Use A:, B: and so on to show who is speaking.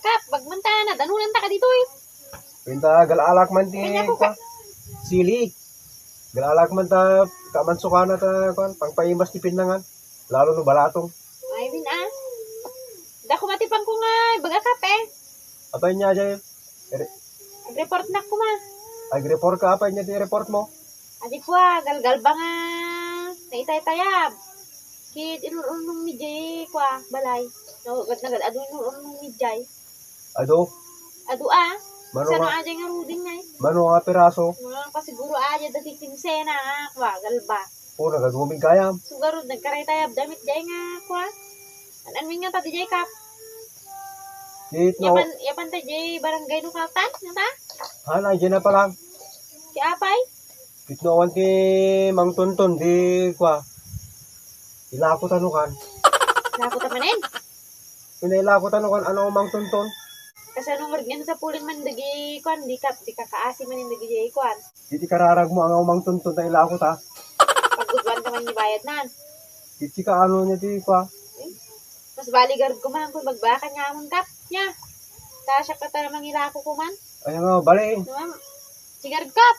A: Kap, bagmantana, danunan ta ka dito eh.
B: Pinta galalak man ti
A: Kanya ko ka.
B: sili. Galalak man ta kamansukan na ta kan pangpaimas ti pinangan. Lalo no balatong.
A: Ay, bin ah. Dako matipang ko nga, baga kap eh.
B: Apay niya jay.
A: Report na ko ma.
B: Ay report ka apay niya ti report mo.
A: Adi ko ah, galgal ba nga. Naitay-tayab. Kit, inunong midjay ko ah, balay. Nagad adu inunong midjay.
B: Ado,
A: Adu ah.
B: mano
A: Sana
B: nga,
A: aja nga ruding nga eh.
B: mano nga piraso.
A: Mga pasiguro aja dati kinsena ah, kwa, galba.
B: O nagaduming kayam.
A: Sugarod, nagkaray-tayab, damit jay nga kwa. Anmin nga tati jay kap.
B: Kit no.
A: Yapan ta jay barangay no kaltan, nga ta?
B: Hanay dyan na pa lang.
A: Si Apay?
B: Kit no awan ti mang tunton di kwa. Ilako tanukan.
A: Lako ta manin.
B: Pinailako tanukan ano ang mang tunton.
A: Kasi anong word nga sa pulin man dagi kwan, di ka kaasi man yung dagi jay kwan.
B: Kiti kararag mo ang umang tunton ta ilako ta.
A: Pagudwan ka man ni bayad nan.
B: Kiti ka ano niya ti kwa.
A: Mas baligarod ko man kung magbaka niya amon kap niya. Tasya ka ta namang ilako ko man.
B: Ay nga bali.
A: Sigarod kap.